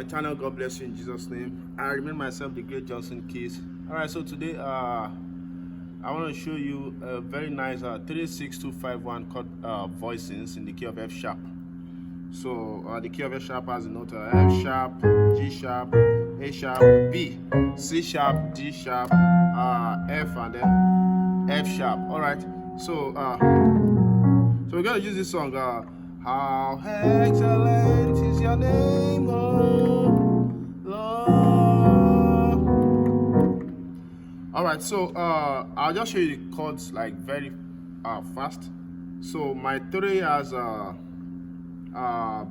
my channel. God bless you in Jesus' name. I remain myself, the great Johnsonkeyz. All right, so today I want to show you a very nice 3-6-2-5-1 chord voicings in the key of F sharp. So the key of F sharp has a note F sharp, G sharp, A sharp, B, C sharp, D sharp, F, and then F sharp. All right, so we're gonna use this song. How excellent is your name, oh Lord. All right, so I'll just show you the chords like very fast. So my 3 has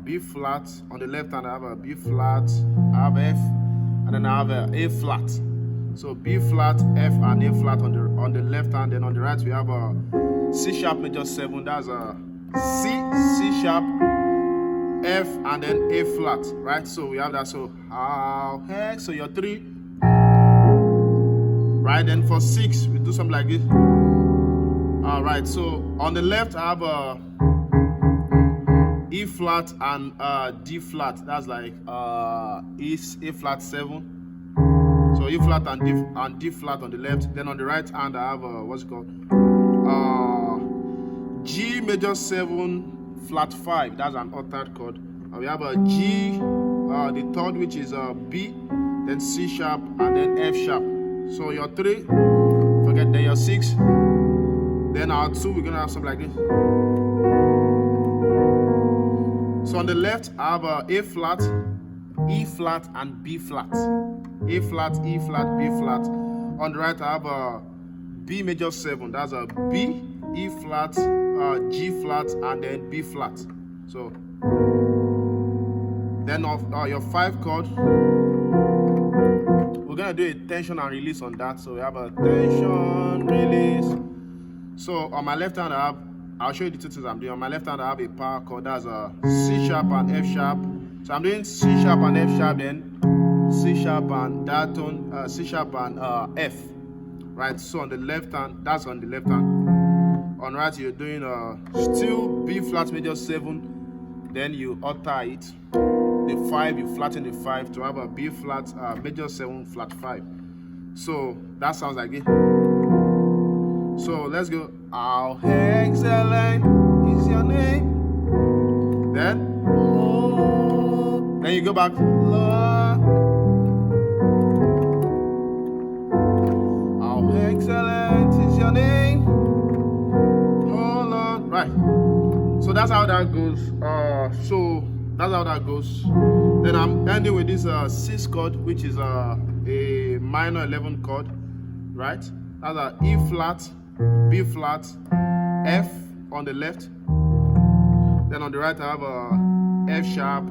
B flat. On the left hand I have a B flat, I have F, and then I have a A flat. So B flat, F, and A flat on the left hand. Then on the right we have a C sharp major 7. That's a C, C sharp, F, and then A flat, right? So we have that. So how heck? So your 3, right? Then for 6 we do something like this. All right. So on the left I have a E flat and D flat. That's like A flat 7. So E flat and D flat on the left. Then on the right hand I have what's it called? G major 7 flat 5. That's an altered chord. We have a G, the third, which is B, then C sharp, and then F sharp. So your 3, forget, then your 6, then our 2, we're gonna have something like this. So on the left I have A flat, E flat, and B flat. A flat, E flat, B flat. On the right I have a B major 7. That's a B, E flat, G flat, and then B flat. So then of your 5 chord, we're gonna do a tension and release on that. So we have a tension, release. So on my left hand I'll show you the 2 things I'm doing. On my left hand I have a power chord. That's a C sharp and F sharp. So I'm doing C sharp and F sharp, then C sharp and that tone, C sharp and F. Right, so on the left hand, that's on the left hand. On right, you're doing still B flat major 7, then you alter it. The 5, you flatten the 5 to have a B flat major 7 flat 5. So that sounds like it. So let's go. How excellent is your name? Then you go back. Lord. Excellent is your name, oh Lord. Right, so that's how that goes. Then I'm ending with this 6 chord, which is a minor 11 chord, right? That's a E flat, B flat, F on the left. Then on the right I have a F sharp,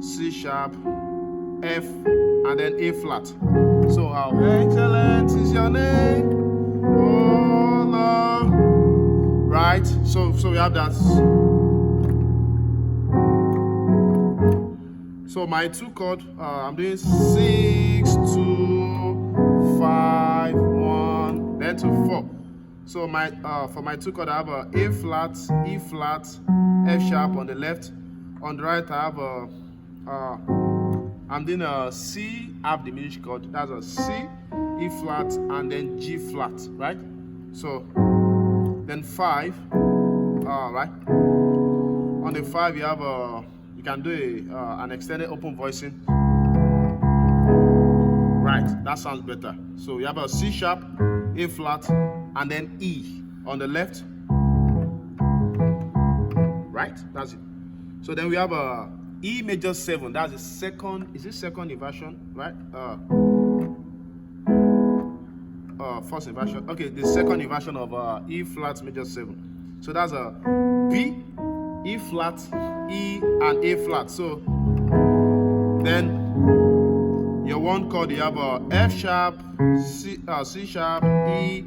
C sharp, F, and then A flat. So how excellent is your name, oh Lord. Right, so we have that. So my 2 chord, I'm doing 6-2-5-1, then to 4. So my for my 2 chord I have a A flat, E flat, F sharp on the left. On the right I have a I'm doing a C half diminished chord. That's a C, E flat, and then G flat, right? So then 5, right? On the 5 you have you can do an extended open voicing, right? That sounds better. So you have a C sharp, A flat, and then E on the left, right? That's it. So then we have a E major 7. That's the second. Is this second inversion, right? First inversion. Okay, the second inversion of E flat major 7. So that's a B, E flat, E, and A flat. So then your 1 chord you have a F sharp, C sharp, E,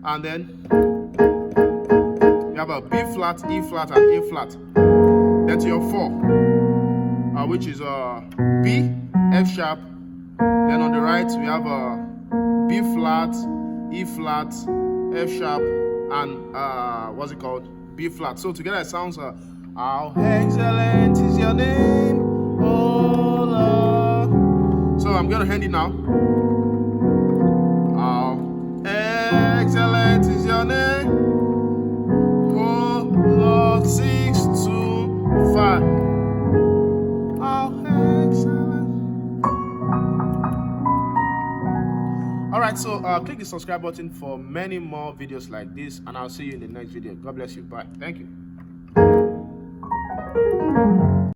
and then you have a B flat, E flat, and A flat. Then to your 4. Which is B, F sharp. Then on the right we have B flat, E flat, F sharp, and what's it called? B flat. So together it sounds how excellent is your name, oh Lord. I'm gonna hand it now. How excellent is your name, oh Lord. 6, 2, 5. How excellent. Alright, so click the subscribe button for many more videos like this, and I'll see you in the next video. God bless you. Bye. Thank you.